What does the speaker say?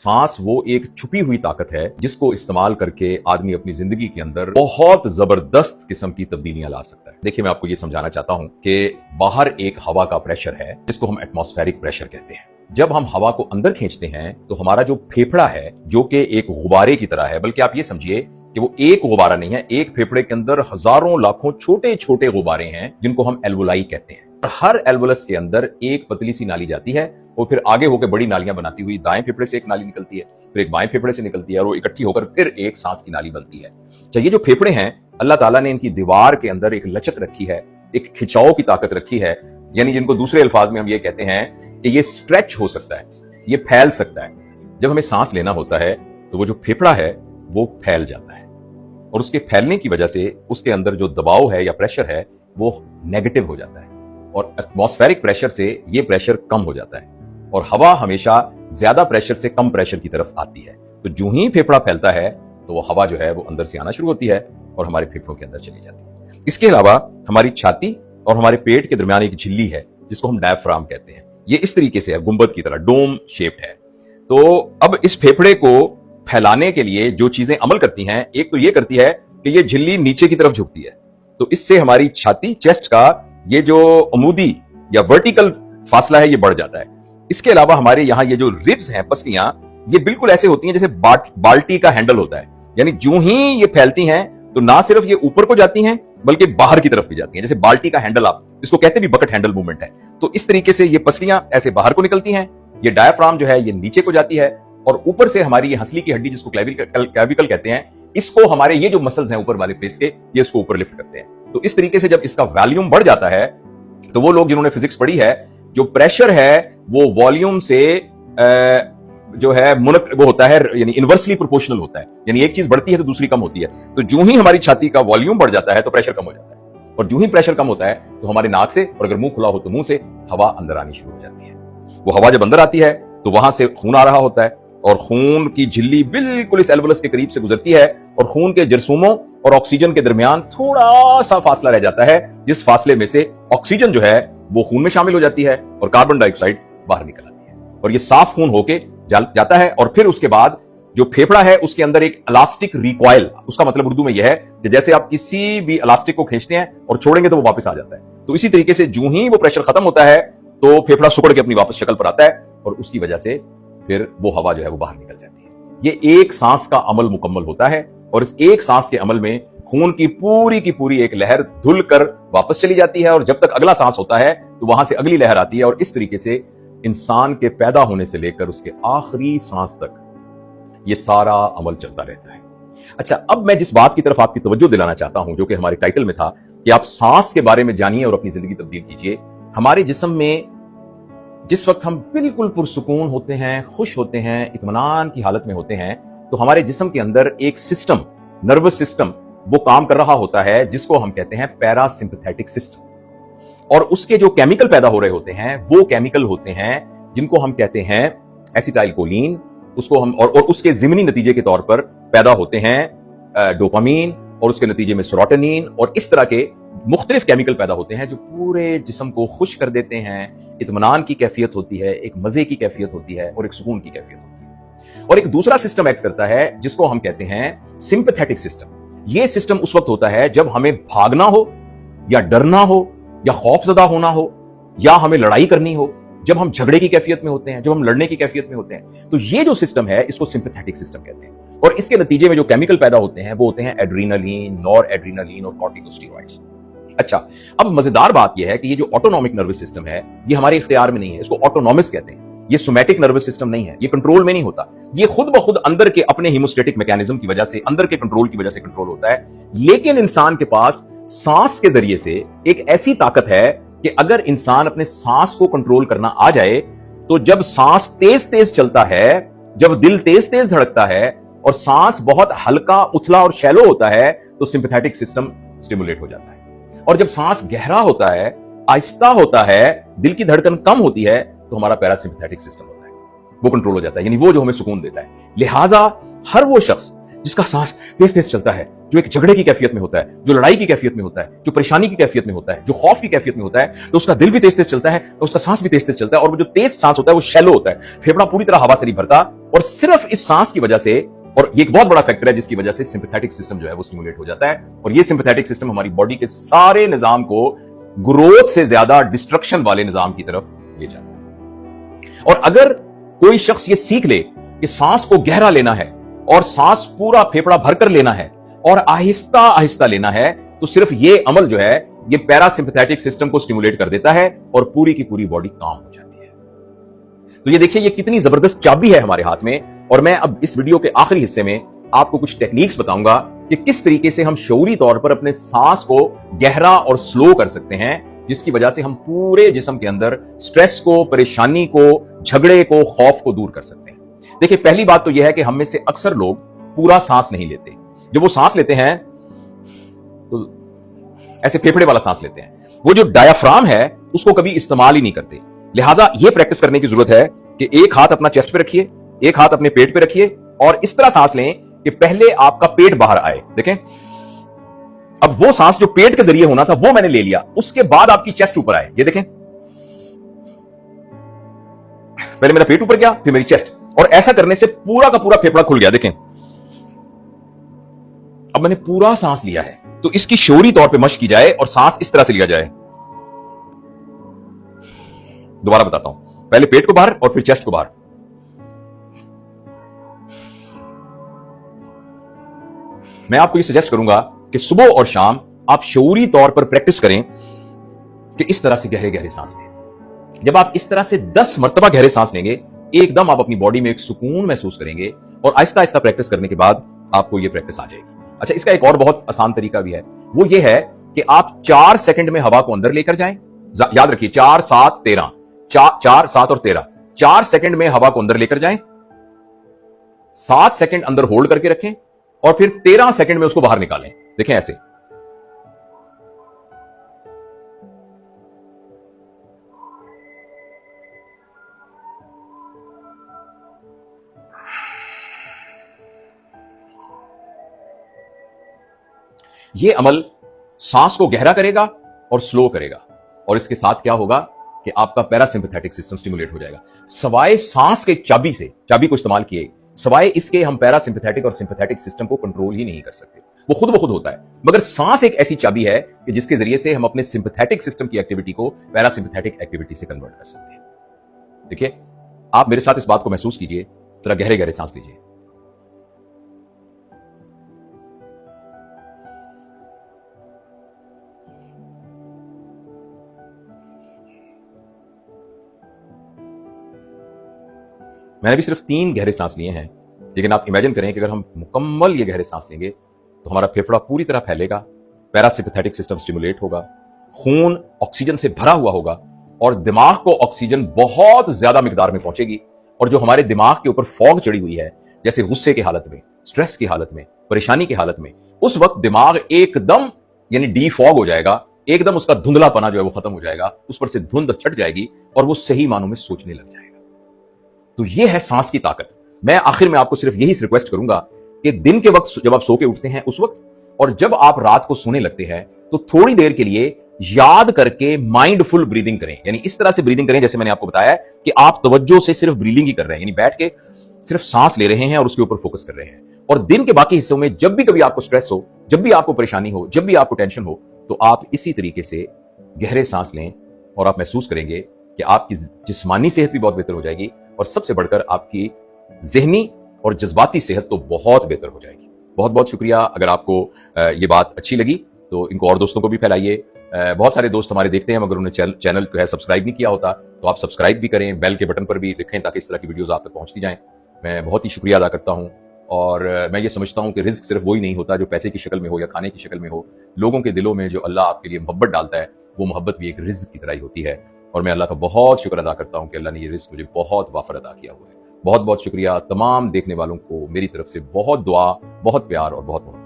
सांस वो एक छुपी हुई ताकत है जिसको इस्तेमाल करके आदमी अपनी जिंदगी के अंदर बहुत जबरदस्त किस्म की तब्दीलियां ला सकता है। देखिए, मैं आपको ये समझाना चाहता हूं कि बाहर एक हवा का प्रेशर है जिसको हम एटमॉस्फेरिक प्रेशर कहते हैं। जब हम हवा को अंदर खींचते हैं तो हमारा जो फेफड़ा है, जो कि एक गुब्बारे की तरह है, बल्कि आप ये समझिए कि वो एक गुब्बारा नहीं है, एक फेफड़े के अंदर हजारों लाखों छोटे छोटे गुब्बारे हैं जिनको हम एल्वोलाई कहते हैं। हर एल्वोलस के अंदर एक पतली सी नाली जाती है, वो फिर आगे होकर बड़ी नालियां बनाती हुई दाएं फेफड़े से एक नाली निकलती है, फिर एक बाएं फेफड़े से निकलती है और वो इकट्ठी होकर फिर एक सांस की नाली बनती है। ये जो फेफड़े हैं, अल्लाह ताला ने इनकी दीवार के अंदर एक लचक रखी है, एक खिंचाव की ताकत रखी है, यानी जिनको दूसरे अल्फाज में हम ये कहते हैं कि ये स्ट्रेच हो सकता है, ये फैल सकता है। जब हमें सांस लेना होता है तो वो जो फेफड़ा है वो फैल जाता है और उसके फैलने की वजह से उसके अंदर जो दबाव है या प्रेशर है वो नेगेटिव हो जाता है और एटमॉस्फेरिक प्रेशर से ये प्रेशर कम हो जाता है और हवा हमेशा ज्यादा प्रेशर से कम प्रेशर की तरफ आती है। तो जो ही फेफड़ा फैलता है तो वो हवा जो है वो अंदर से आना शुरू होती है और हमारे फेफड़ों के अंदर चली जाती है। इसके अलावा हमारी छाती और हमारे पेट के दरमियान एक झिल्ली है जिसको हम डायफ्राम कहते हैं। ये इस तरीके से है, गुंबद की तरह डोम शेप्ड है। तो अब इस फेफड़े को फैलाने के लिए जो चीजें अमल करती हैं, एक तो ये करती है कि ये झिल्ली नीचे की तरफ झुकती है, तो इससे हमारी छाती, चेस्ट का ये जो अमूदी या वर्टिकल फासला है ये बढ़ जाता है। इसके अलावा हमारे यहाँ ये जो रिब्स हैं, पसलियां, ये बिल्कुल ऐसे होती हैं जैसे बाल्टी का हैंडल होता है, यानी जो ही ये फैलती हैं तो ना सिर्फ ये ऊपर को जाती हैं बल्कि बाहर की तरफ भी जाती हैं, जैसे बाल्टी का हैंडल, आप इसको कहते भी बकेट हैंडल मूवमेंट है। तो इस तरीके से ये पसलियां ऐसे बाहर को निकलती हैं, ये डायफ्राम जो है ये नीचे को जाती है और ऊपर से हमारी ये हंसली की हड्डी जिसको क्लेविकल कहते हैं, इसको हमारे ये जो मसल्स हैं ऊपर वाले फेस के, ये इसको ऊपर लिफ्ट करते हैं। तो इस तरीके से जब इसका वॉल्यूम बढ़ जाता है तो वो लोग जिन्होंने फिजिक्स पढ़ी है, जो प्रेशर है वो वॉल्यूम से जो है वो होता है, यानी इनवर्सली प्रोपोर्शनल होता है, यानी एक चीज बढ़ती है तो दूसरी कम होती है। तो जो ही हमारी छाती का वॉल्यूम बढ़ जाता है तो प्रेशर कम हो जाता है और जो ही प्रेशर कम होता है तो हमारे नाक से, और अगर मुंह खुला हो तो मुंह से हवा अंदर आनी शुरू हो जाती है। वो हवा जब अंदर आती है तो वहां से खून आ रहा होता है और खून की झिल्ली बिल्कुल इस एल्वोलस के करीब से गुजरती है और खून के जरसूमों और ऑक्सीजन के दरमियान थोड़ा सा फासला रह जाता है, जिस फासले में से ऑक्सीजन जो है वो खून में शामिल हो जाती है और कार्बन डाइऑक्साइड बाहर निकल आती है और ये साफ खून होके जाता है। और फिर उसके बाद जो फेफड़ा है उसके अंदर एक इलास्टिक रिकॉइल, उसका मतलब उर्दू में यह है कि जैसे आप किसी भी इलास्टिक को खींचते हैं और छोड़ेंगे तो वो वापस आ जाता है, तो इसी तरीके से जो ही वो प्रेशर खत्म होता है तो फेफड़ा सुकड़ के अपनी वापस शक्ल पर आता है और उसकी वजह से फिर वो हवा जो है वो बाहर निकल जाती है। ये एक सांस का अमल मुकम्मल होता है और इस एक सांस के अमल में खून की पूरी एक लहर धुल कर वापस चली जाती है और जब तक अगला सांस होता है तो वहां से अगली लहर आती है और इस तरीके से इंसान के पैदा होने से लेकर उसके आखिरी सांस तक ये सारा अमल चलता रहता है। अच्छा, अब मैं जिस बात की तरफ आपकी तवज्जो दिलाना चाहता हूं, जो कि हमारे टाइटल में था कि आप सांस के बारे में जानिए और अपनी जिंदगी तब्दील कीजिए। हमारे जिस्म में जिस वक्त हम बिल्कुल पुरसुकून होते हैं, खुश होते हैं, इत्मीनान की हालत में होते हैं, तो हमारे जिस्म के अंदर एक सिस्टम, नर्वस सिस्टम, वो काम कर रहा होता है जिसको हम कहते हैं पैरासिम्पैथेटिक सिस्टम। और उसके जो केमिकल पैदा हो रहे होते हैं वो केमिकल होते हैं जिनको हम कहते हैं एसिटाइलकोलिन, उसको हम और उसके जिमनी नतीजे के तौर पर पैदा होते हैं डोपामीन और उसके नतीजे में सेरोटोनिन और इस तरह के मुख्तलिफ केमिकल पैदा होते हैं जो पूरे जिस्म को खुश कर देते हैं। इत्मीनान की कैफियत होती है, एक मजे की कैफियत होती है और एक सुकून की कैफियत होती है। और एक दूसरा सिस्टम एक्ट करता है जिसको हम कहते हैं सिंपैथेटिक सिस्टम। यह सिस्टम उस वक्त होता है जब हमें भागना हो या डरना हो या खौफजदा होना हो या हमें लड़ाई करनी हो, जब हम झगड़े की कैफियत में होते हैं, जब हम लड़ने की कैफियत में होते हैं, तो ये जो सिस्टम है इसको सिंपैथेटिक सिस्टम कहते हैं। और इसके नतीजे में जो केमिकल पैदा होते हैं वो होते हैं एड्रीनलिन, नॉर एड्रीनलिन और कॉर्टिकोस्टेरॉइड्स। अच्छा, अब मजेदार बात यह है कि ये जो ऑटोनॉमिक नर्वस सिस्टम है ये हमारे इख्तियार में नहीं है, इसको ऑटोनॉमस कहते हैं। ये सोमैटिक नर्वस सिस्टम नहीं है, ये कंट्रोल में नहीं होता, ये खुद ब खुद अंदर के अपने हीमोस्टेटिक मैकेनिज्म की वजह से, अंदर के कंट्रोल की वजह से कंट्रोल होता है। लेकिन इंसान के पास सांस के जरिए से एक ऐसी ताकत है कि अगर इंसान अपने सांस को कंट्रोल करना आ जाए तो जब सांस तेज तेज चलता है, जब दिल तेज तेज धड़कता है और सांस बहुत हल्का, उथला और शैलो होता है तो सिंपैथेटिक सिस्टम स्टिमुलेट हो जाता है। और जब सांस गहरा होता है, आहिस्ता होता है, दिल की धड़कन कम होती है तो हमारा पैरासिम्पैथेटिक सिस्टम होता है, वो कंट्रोल हो जाता है, यानी वो जो हमें सुकून देता है। लिहाजा हर वो शख्स जिसका सांस तेज तेज चलता है, जो एक झगड़े की कैफियत में होता है, जो लड़ाई की कैफियत में होता है, जो परेशानी की कैफियत में होता है, जो खौफ की कैफियत में होता है, तो उसका दिल भी तेज तेज चलता है, तो उसका सांस भी तेज तेज चलता है। और वो जो तेज सांस होता है वो शैलो होता है, फेफड़ा पूरी तरह हवा से नहीं भरता। और सिर्फ इस सांस की वजह से, और ये एक बहुत बड़ा फैक्टर है जिसकी वजह से सिंपैथेटिक सिस्टम जो है वो स्टिमुलेट हो जाता है। और ये सिंपैथेटिक सिस्टम हमारी बॉडी के सारे निजाम को ग्रोथ से ज्यादा डिस्ट्रक्शन वाले निजाम की तरफ ले जाता है। और अगर कोई शख्स ये सीख ले कि सांस को गहरा लेना है और सांस पूरा फेफड़ा भरकर लेना है और आहिस्ता आहिस्ता लेना है, तो सिर्फ ये अमल जो है ये पैरासिम्पैथेटिक सिस्टम को स्टिमुलेट कर देता है और पूरी की पूरी बॉडी काम हो जाती है। तो ये देखिए, ये कितनी जबरदस्त चाबी है हमारे हाथ में। और मैं अब इस वीडियो के आखिरी हिस्से में आपको कुछ टेक्निक्स बताऊंगा कि किस तरीके से हम शऊरी तौर पर अपने सांस को गहरा और स्लो कर सकते हैं, जिसकी वजह से हम पूरे जिस्म के अंदर स्ट्रेस को, परेशानी को, झगड़े को, खौफ को दूर कर सकते हैं। देखिए, पहली बात तो यह है कि हम में से अक्सर लोग पूरा सांस नहीं लेते। जब वो सांस लेते हैं तो ऐसे फेफड़े वाला सांस लेते हैं, वो जो डायाफ्राम है उसको कभी इस्तेमाल ही नहीं करते। लिहाजा ये प्रैक्टिस करने की जरूरत है कि एक हाथ अपना चेस्ट पे रखिए, एक हाथ अपने पेट पे रखिए और इस तरह सांस लें कि पहले आपका पेट बाहर आए। देखें, अब वो सांस जो पेट के जरिए होना था वो मैंने ले लिया, उसके बाद आपकी चेस्ट ऊपर आए। ये देखें, पहले मेरा पेट ऊपर गया, फिर मेरी चेस्ट, और ऐसा करने से पूरा का पूरा फेफड़ा खुल गया। देखें, अब मैंने पूरा सांस लिया है। तो इसकी शऊरी तौर पे मश्क की जाए और सांस इस तरह से लिया जाए। दोबारा बताता हूं, पहले पेट को बाहर और फिर चेस्ट को बाहर। मैं आपको ये सजेस्ट करूंगा कि सुबह और शाम आप शऊरी तौर पर प्रैक्टिस करें कि इस तरह से गहरे गहरे सांस लें। जब आप इस तरह से 10 मरतबा गहरे सांस लेंगे, एकदम आप अपनी बॉडी में एक सुकून महसूस करेंगे और आहिस्ता आहिस्ता प्रैक्टिस करने के बाद आपको ये प्रैक्टिस आ जाएगी। अच्छा, इसका एक और बहुत आसान तरीका भी है, वो ये है कि आप 4 सेकंड में हवा को अंदर लेकर जाएं। याद रखिए, 4, 7, 13, 4, 7 और 13, 4 सेकंड में हवा को अंदर लेकर जाएं, 7 सेकंड अंदर होल्ड करके रखें और फिर 13 सेकंड में उसको बाहर निकालें। देखें ऐसे। यह अमल सांस को गहरा करेगा और स्लो करेगा, और इसके साथ क्या होगा कि आपका पैरासिम्पैथेटिक सिस्टम स्टिमुलेट हो जाएगा। सवाए सांस के चाबी को इस्तेमाल किए, सवाए इसके हम पैरासिम्पैथेटिक और सिंपैथेटिक सिस्टम को कंट्रोल ही नहीं कर सकते। वो खुद ब खुद होता है, मगर सांस एक ऐसी चाबी है कि जिसके जरिए से हम अपने सिंपैथेटिक सिस्टम की एक्टिविटी को पैरासिम्पैथेटिक एक्टिविटी से कन्वर्ट कर सकते हैं। देखिए, आप मेरे साथ इस बात को महसूस कीजिए, जरा गहरे गहरे सांस लीजिए। मैंने भी सिर्फ 3 गहरे सांस लिए हैं, लेकिन आप इमेजिन करें कि अगर हम मुकम्मल ये गहरे सांस लेंगे तो हमारा फेफड़ा पूरी तरह फैलेगा, पैरासिम्पैथेटिक सिस्टम स्टिमुलेट होगा, खून ऑक्सीजन से भरा हुआ होगा और दिमाग को ऑक्सीजन बहुत ज्यादा मिकदार में पहुंचेगी। और जो हमारे दिमाग के ऊपर फॉग चढ़ी हुई है, जैसे गुस्से की हालत में, स्ट्रेस की हालत में, परेशानी की हालत में, उस वक्त दिमाग एकदम यानी डी फॉग हो जाएगा, एकदम उसका धुंधलापना जो है वो खत्म हो जाएगा, उस पर से धुंध छट जाएगी और वो सही मानों में सोचने लग जाएगा। तो ये है सांस की ताकत। मैं आखिर में आपको सिर्फ यही रिक्वेस्ट करूंगा कि दिन के वक्त जब आप सो के उठते हैं उस वक्त, और जब आप रात को सोने लगते हैं, तो थोड़ी देर के लिए याद करके माइंडफुल ब्रीदिंग करें। यानी इस तरह से ब्रीदिंग करें जैसे मैंने आपको बताया कि आप तवज्जो से सिर्फ ब्रीदिंग ही कर रहे हैं, यानी बैठ के सिर्फ सांस ले रहे हैं और उसके ऊपर फोकस कर रहे हैं। और दिन के बाकी हिस्सों में जब भी कभी आपको स्ट्रेस हो, जब भी आपको परेशानी हो, जब भी आपको टेंशन हो, तो आप इसी तरीके से गहरे सांस लें और आप महसूस करेंगे कि आपकी जिस्मानी सेहत भी बहुत बेहतर हो जाएगी और सबसे बढ़कर आपकी ज़हनी और जज्बाती सेहत तो बहुत बेहतर हो जाएगी। बहुत बहुत शुक्रिया। अगर आपको ये बात अच्छी लगी तो इनको और दोस्तों को भी फैलाइए। बहुत सारे दोस्त हमारे देखते हैं मगर उन्हें चैनल जो है सब्सक्राइब नहीं किया होता, तो आप सब्सक्राइब भी करें, बेल के बटन पर भी लिखें ताकि इस तरह की वीडियोस आप तक पहुंचती जाएं। मैं बहुत ही शुक्रिया अदा करता हूं और मैं ये समझता हूं कि रिस्क सिर्फ वही नहीं होता जो पैसे की शक्ल में हो या खाने की शक्ल में हो। लोगों के दिलों में जो अल्लाह आपके लिए मोहब्बत डालता है, वो मोहब्बत भी एक रिस्क की तरह ही होती है। और मैं अल्लाह का बहुत शुक्र अदा करता हूं कि अल्लाह ने ये रिस्क मुझे बहुत वाफर अदा किया हुआ है। बहुत बहुत शुक्रिया। तमाम देखने वालों को मेरी तरफ से बहुत दुआ, बहुत प्यार और बहुत मोहब्बत।